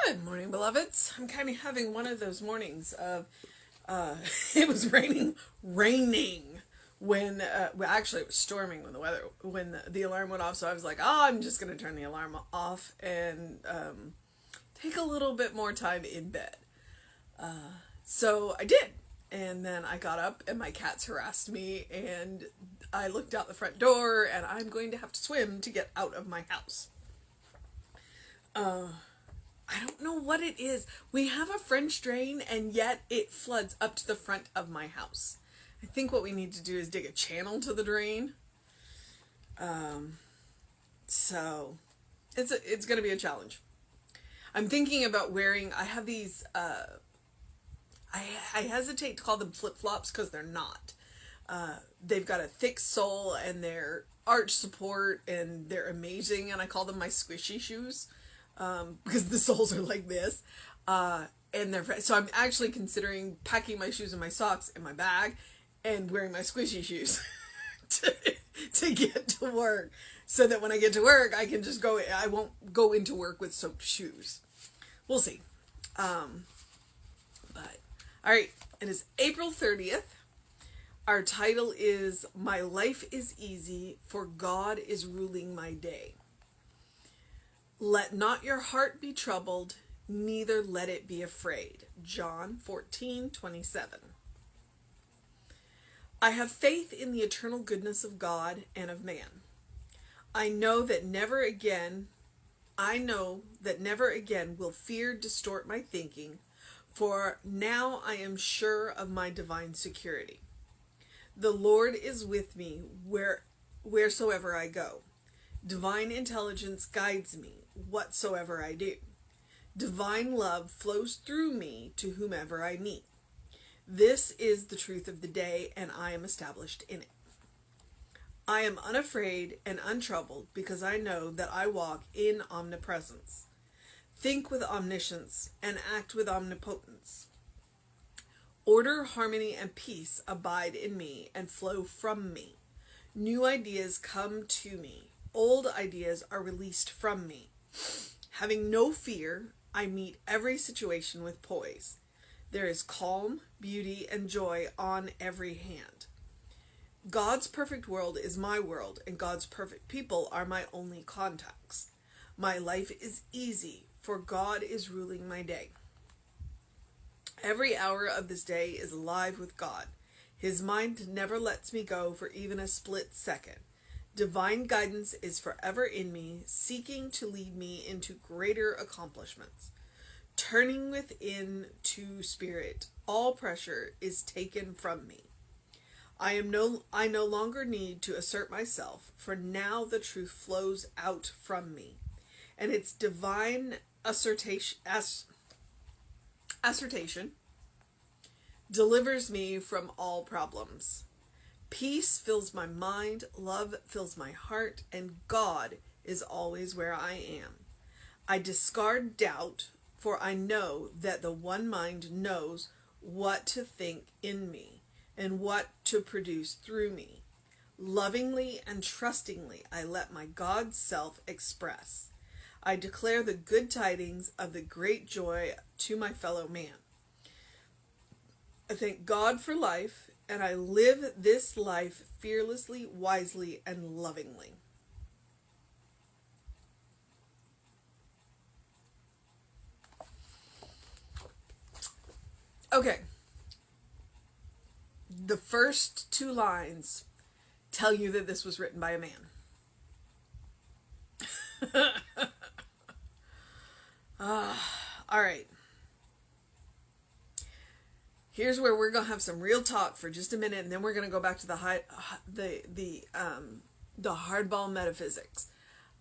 Good morning, beloveds. I'm kind of having one of those mornings of, it was raining when, well, actually it was storming when the alarm went off. So I was like, oh, I'm just going to turn the alarm off and take a little bit more time in bed. So I did. And then I got up and my cats harassed me and I looked out the front door and I'm going to have to swim to get out of my house. I don't know what it is. We have a French drain and yet it floods up to the front of my house. I think what we need to do is dig a channel to the drain. So it's going to be a challenge. I'm thinking about wearing, I have these, I hesitate to call them flip-flops because they're not. They've got a thick sole and they're arch support and they're amazing, and I call them my squishy shoes because the soles are like this. And so I'm actually considering packing my shoes and my socks in my bag and wearing my squishy shoes to get to work, so that when I get to work I can just go. I won't go into work with soaked shoes. We'll see. But all right, it is April 30th. Our title is My Life is Easy, for God is Ruling My Day. Let not your heart be troubled, neither let it be afraid. John 14:27. I have faith in the eternal goodness of God and of man. I know that never again will fear distort my thinking, for now I am sure of my divine security. The Lord is with me wheresoever I go. Divine intelligence guides me whatsoever I do. Divine love flows through me to whomever I meet. This is the truth of the day, and I am established in it. I am unafraid and untroubled because I know that I walk in omnipresence, think with omniscience, and act with omnipotence. Order, harmony, and peace abide in me and flow from me. New ideas come to me. Old ideas are released from me. Having no fear, I meet every situation with poise. There is calm, beauty, and joy on every hand. God's perfect world is my world, and God's perfect people are my only contacts. My life is easy, for God is ruling my day. Every hour of this day is alive with God. His mind never lets me go for even a split second. Divine guidance is forever in me, seeking to lead me into greater accomplishments. Turning within to spirit, all pressure is taken from me. I no longer need to assert myself, for now the truth flows out from me, and its divine assertion delivers me from all problems. Peace fills my mind, love fills my heart, and God is always where I am. I discard doubt, for I know that the one mind knows what to think in me and what to produce through me. Lovingly and trustingly, I let my God self express. I declare the good tidings of the great joy to my fellow man. I thank God for life, and I live this life fearlessly, wisely, and lovingly. Okay. The first two lines tell you that this was written by a man. All right. Here's where we're gonna have some real talk for just a minute, and then we're gonna go back to the hardball metaphysics.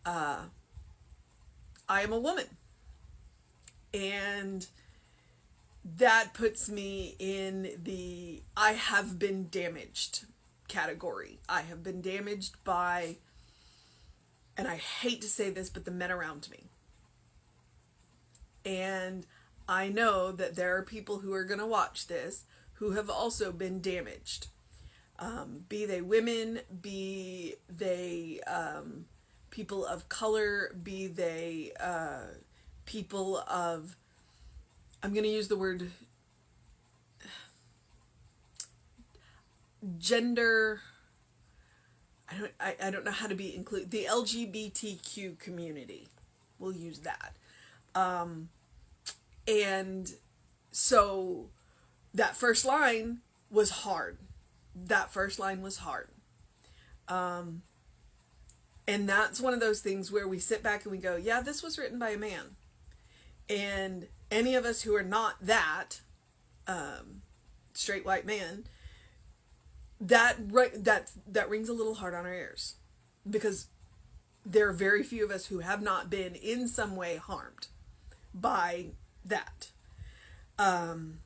I am a woman, and that puts me in the I have been damaged category. I have been damaged by, and I hate to say this, but the men around me. And I know that there are people who are going to watch this who have also been damaged. Be they women, be they people of color, be they people of, I'm going to use the word gender, I don't know how to be include the LGBTQ community. We'll use that. And so that first line was hard. That first line was hard. And that's one of those things where we sit back and we go, yeah, this was written by a man. And any of us who are not that straight white man, that rings a little hard on our ears, because there are very few of us who have not been in some way harmed by that. And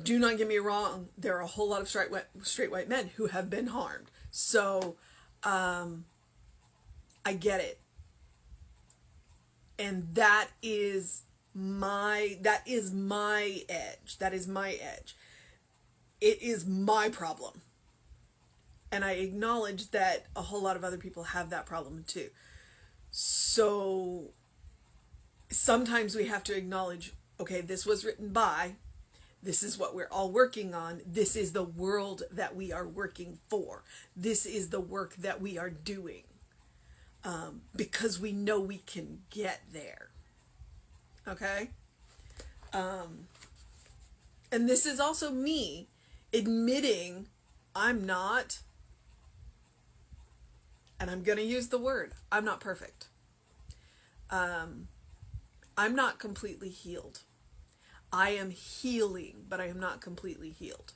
do not get me wrong, there are a whole lot of straight white men who have been harmed. So I get it. And that is my edge. That is my edge. It is my problem. And I acknowledge that a whole lot of other people have that problem too. So sometimes we have to acknowledge, okay, this was written by, this is what we're all working on. This is the world that we are working for. This is the work that we are doing. Because we know we can get there. Okay? And this is also me admitting I'm not, and I'm going to use the word, I'm not perfect. I'm not completely healed. I am healing, but I am not completely healed.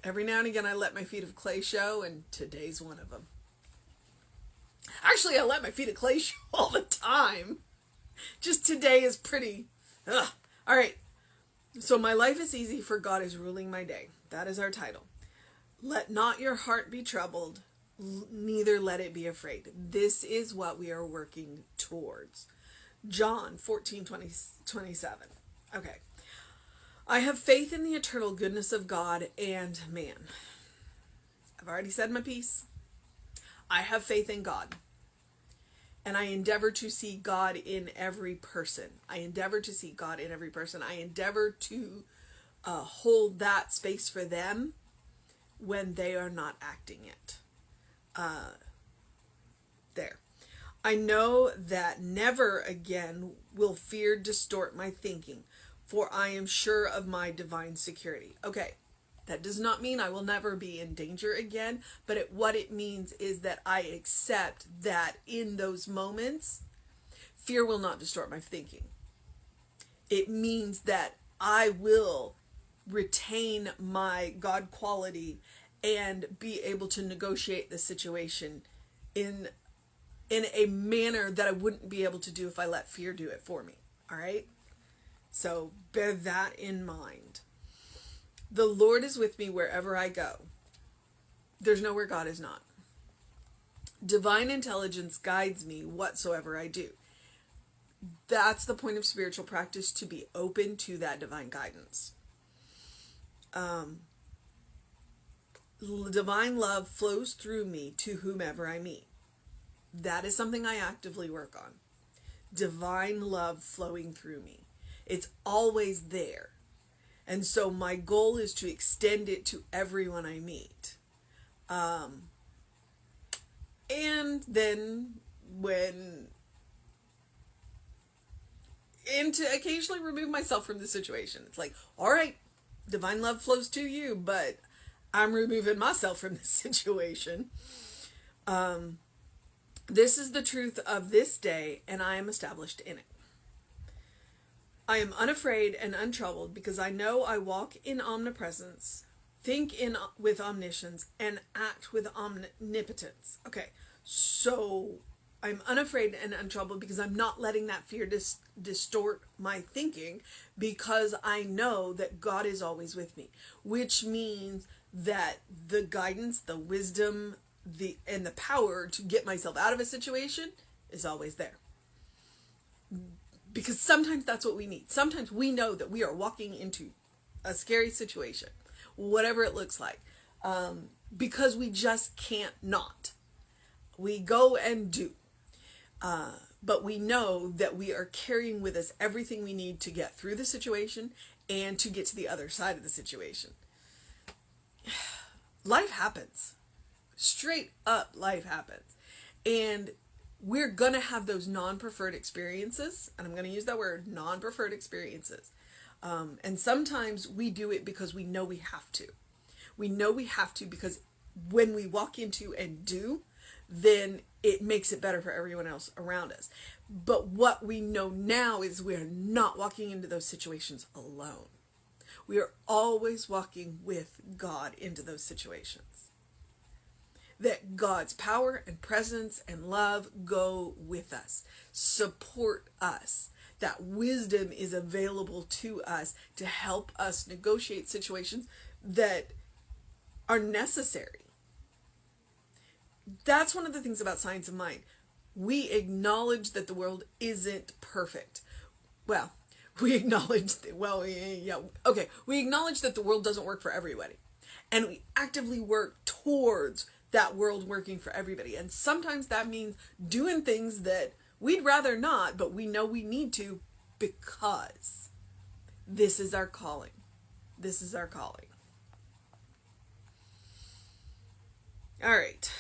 Every now and again I let my feet of clay show, and today's one of them. Actually, I let my feet of clay show all the time. Just today is pretty... Ugh. All right. So my life is easy, for God is ruling my day. That is our title. Let not your heart be troubled, neither let it be afraid. This is what we are working towards. John 14:27. Okay. I have faith in the eternal goodness of God and man. I've already said my piece. I have faith in God. And I endeavor to see God in every person. I endeavor to see God in every person. I endeavor to hold that space for them when they are not acting it. There. I know that never again will fear distort my thinking, for I am sure of my divine security. Okay. That does not mean I will never be in danger again, but what it means is that I accept that in those moments, fear will not distort my thinking. It means that I will retain my God quality and be able to negotiate the situation in a manner that I wouldn't be able to do if I let fear do it for me. All right? So bear that in mind. The Lord is with me wherever I go. There's nowhere God is not. Divine intelligence guides me whatsoever I do. That's the point of spiritual practice, to be open to that divine guidance. Divine love flows through me to whomever I meet. That is something I actively work on. Divine love flowing through me. It's always there. And so my goal is to extend it to everyone I meet. And then and to occasionally remove myself from the situation. It's like, all right, divine love flows to you, but I'm removing myself from this situation. This is the truth of this day, and I am established in it. I am unafraid and untroubled, because I know I walk in omnipresence, think with omniscience, and act with omnipotence. Okay, so I'm unafraid and untroubled because I'm not letting that fear distort my thinking, because I know that God is always with me, which means that the guidance, the wisdom, and the power to get myself out of a situation is always there. Because sometimes that's what we need. Sometimes we know that we are walking into a scary situation, whatever it looks like, because we just can't not. We go and do. But we know that we are carrying with us everything we need to get through the situation and to get to the other side of the situation. Life happens. Straight up, life happens. And we're going to have those non-preferred experiences. And I'm going to use that word, non-preferred experiences. And sometimes we do it because we know we have to. We know we have to because when we walk into and do, then it makes it better for everyone else around us. But what we know now is we are not walking into those situations alone. We are always walking with God into those situations. That God's power and presence and love go with us, support us. That wisdom is available to us to help us negotiate situations that are necessary. That's one of the things about Science of Mind. We acknowledge that the world isn't perfect. Well, we acknowledge that, we acknowledge that the world doesn't work for everybody. And we actively work towards that world working for everybody. And sometimes that means doing things that we'd rather not, but we know we need to because this is our calling. This is our calling. All right.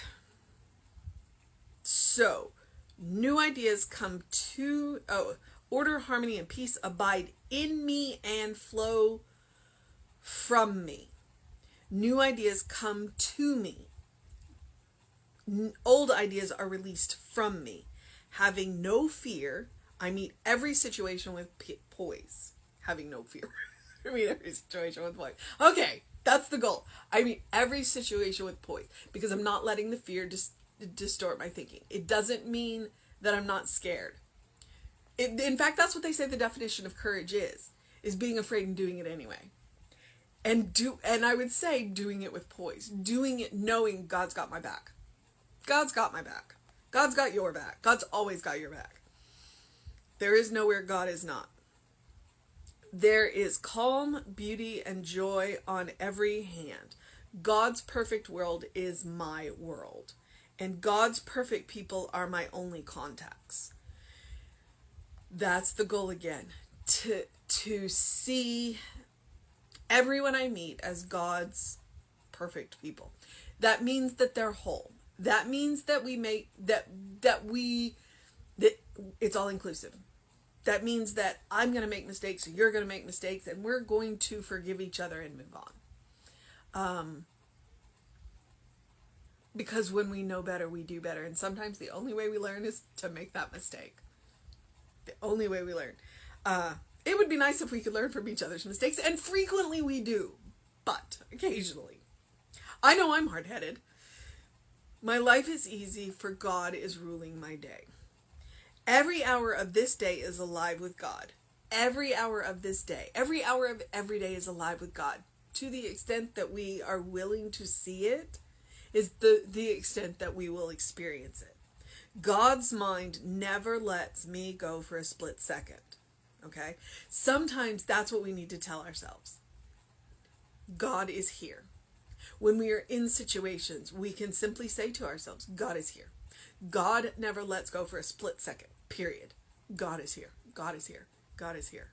So, new ideas come to, order, harmony, and peace abide in me and flow from me. New ideas come to me. Old ideas are released from me. Having no fear, I meet every situation with poise. Having no fear. I meet every situation with poise. Okay, that's the goal. I meet every situation with poise because I'm not letting the fear distort my thinking. It doesn't mean that I'm not scared. In fact, that's what they say the definition of courage is being afraid and doing it anyway. And I would say doing it with poise, doing it knowing God's got my back. God's got my back. God's got your back. God's always got your back. There is nowhere God is not. There is calm, beauty, and joy on every hand. God's perfect world is my world. And God's perfect people are my only contacts. That's the goal again. To see everyone I meet as God's perfect people. That means that they're whole. That means that it's all inclusive. That means that I'm going to make mistakes, so you're going to make mistakes, and we're going to forgive each other and move on. Because when we know better, we do better. And sometimes the only way we learn is to make that mistake. The only way we learn. It would be nice if we could learn from each other's mistakes, and frequently we do, but occasionally. I know I'm hard-headed. My life is easy, for God is ruling my day. Every hour of this day is alive with God. Every hour of this day, every hour of every day is alive with God. To the extent that we are willing to see it, is the extent that we will experience it. God's mind never lets me go for a split second. Okay? Sometimes that's what we need to tell ourselves. God is here. When we are in situations, we can simply say to ourselves, God is here. God never lets go for a split second, period. God is here. God is here. God is here.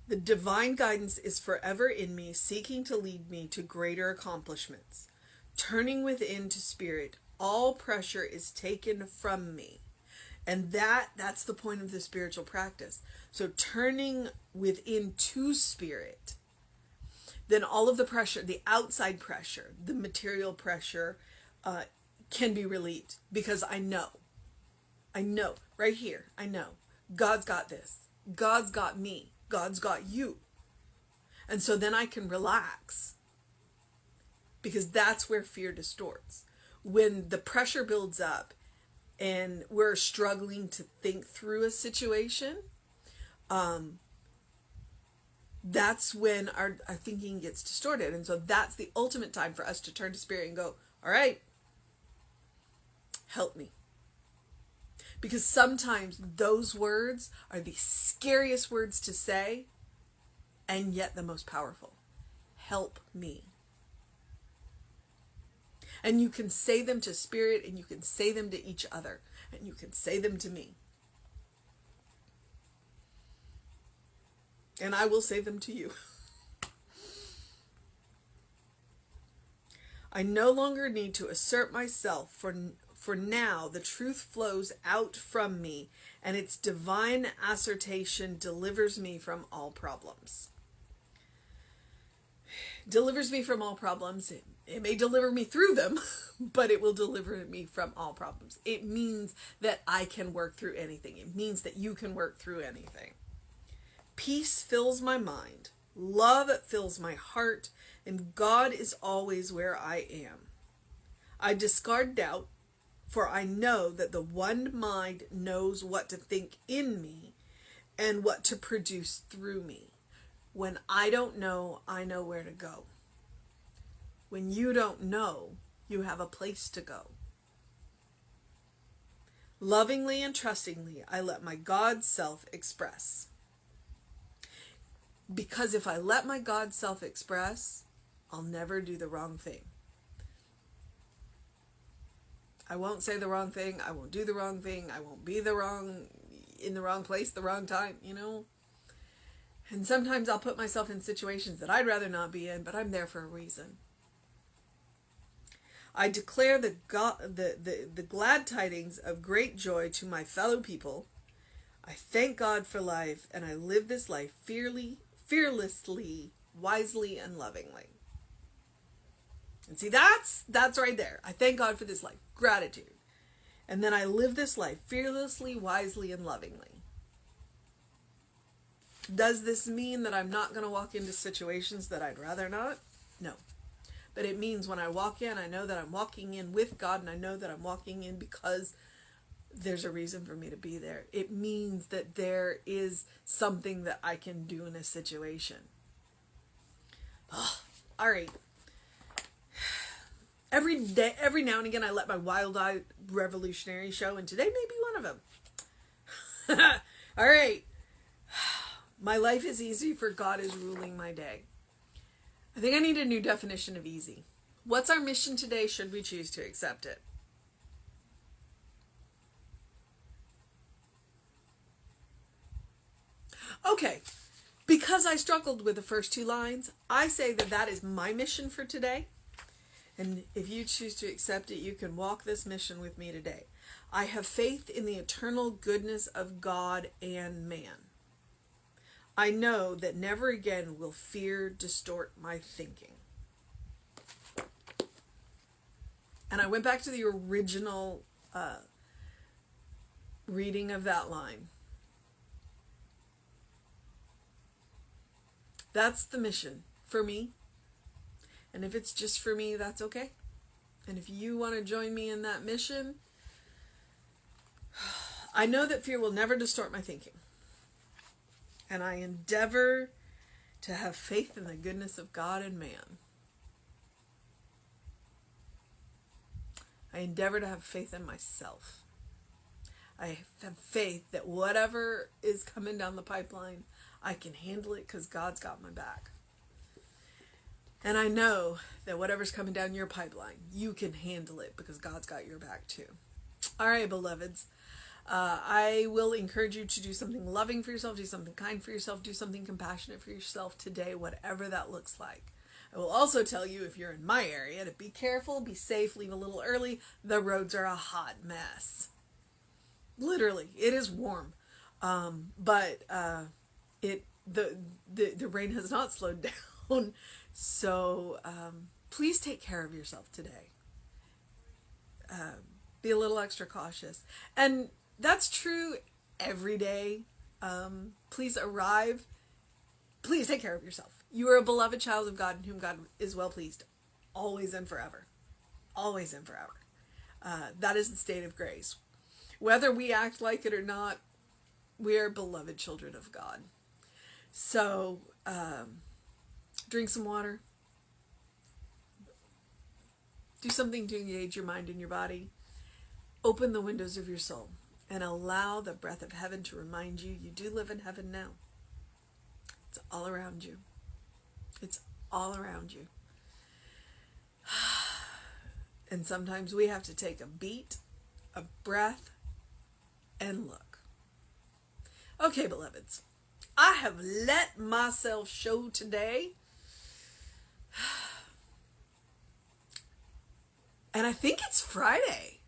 The divine guidance is forever in me, seeking to lead me to greater accomplishments. Turning within to spirit, all pressure is taken from me. And that's the point of the spiritual practice. So turning within to spirit, then all of the pressure, the outside pressure, the material pressure, can be relieved. Because I know, right here, I know, God's got this. God's got me. God's got you. And so then I can relax. Because that's where fear distorts. When the pressure builds up and we're struggling to think through a situation, that's when our thinking gets distorted. And so that's the ultimate time for us to turn to spirit and go, all right, help me. Because sometimes those words are the scariest words to say, and yet the most powerful. Help me. And you can say them to Spirit, and you can say them to each other, and you can say them to me. And I will say them to you. I no longer need to assert myself, for now the truth flows out from me, and its divine assertion delivers me from all problems. Delivers me from all problems. It may deliver me through them, but it will deliver me from all problems. It means that I can work through anything. It means that you can work through anything. Peace fills my mind. Love fills my heart, and God is always where I am. I discard doubt, for I know that the one mind knows what to think in me and what to produce through me. When I don't know, I know where to go. When you don't know, you have a place to go. Lovingly and trustingly, I let my God self express. Because if I let my God self express, I'll never do the wrong thing. I won't say the wrong thing. I won't do the wrong thing. I won't be in the wrong place, the wrong time, And sometimes I'll put myself in situations that I'd rather not be in, but I'm there for a reason. I declare the glad tidings of great joy to my fellow people. I thank God for life, and I live this life fearlessly, wisely, and lovingly. And see, that's right there. I thank God for this life. Gratitude. And then I live this life fearlessly, wisely, and lovingly. Does this mean that I'm not going to walk into situations that I'd rather not? No. But it means when I walk in, I know that I'm walking in with God, and I know that I'm walking in because there's a reason for me to be there. It means that there is something that I can do in a situation. Oh, all right. Every day, every now and again, I let my wild-eyed revolutionary show, and today may be one of them. All right. My life is easy, for God is ruling my day. I think I need a new definition of easy. What's our mission today, should we choose to accept it? Okay, because I struggled with the first two lines, I say that is my mission for today. And if you choose to accept it, you can walk this mission with me today. I have faith in the eternal goodness of God and man. I know that never again will fear distort my thinking. And I went back to the original reading of that line. That's the mission for me. And if it's just for me, that's okay. And if you want to join me in that mission, I know that fear will never distort my thinking. And I endeavor to have faith in the goodness of God and man. I endeavor to have faith in myself. I have faith that whatever is coming down the pipeline, I can handle it because God's got my back. And I know that whatever's coming down your pipeline, you can handle it because God's got your back too. All right, beloveds. I will encourage you to do something loving for yourself, do something kind for yourself, do something compassionate for yourself today, whatever that looks like. I will also tell you, if you're in my area, to be careful, be safe, leave a little early. The roads are a hot mess. Literally, it is warm. But the rain has not slowed down. So please take care of yourself today. Be a little extra cautious. And that's true every day. Please arrive. Please take care of yourself. You are a beloved child of God in whom God is well pleased. Always and forever. Always and forever. That is the state of grace. Whether we act like it or not, we are beloved children of God. So, drink some water. Do something to engage your mind and your body. Open the windows of your soul and allow the breath of heaven to remind you do live in heaven now. It's all around you. It's all around you. And sometimes we have to take a beat, a breath, and look. Okay, beloveds, I have let myself show today. And I think it's Friday.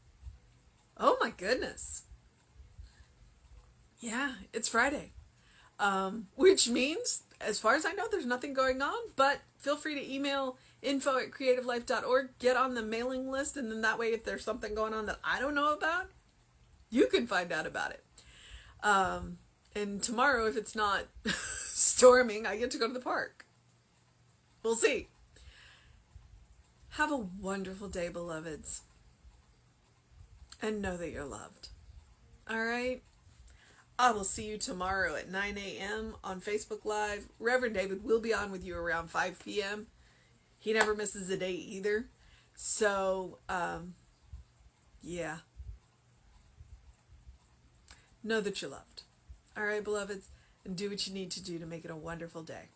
Oh my goodness. Yeah, it's Friday. Which means, as far as I know, there's nothing going on, but feel free to email info@creativelife.org, get on the mailing list, and then that way if there's something going on that I don't know about, you can find out about it. And tomorrow, if it's not storming, I get to go to the park. We'll see. Have a wonderful day, beloveds. And know that you're loved. All right? I will see you tomorrow at 9 a.m. on Facebook Live. Reverend David will be on with you around 5 p.m. He never misses a day either. So, yeah. Know that you're loved. All right, beloveds? And do what you need to do to make it a wonderful day.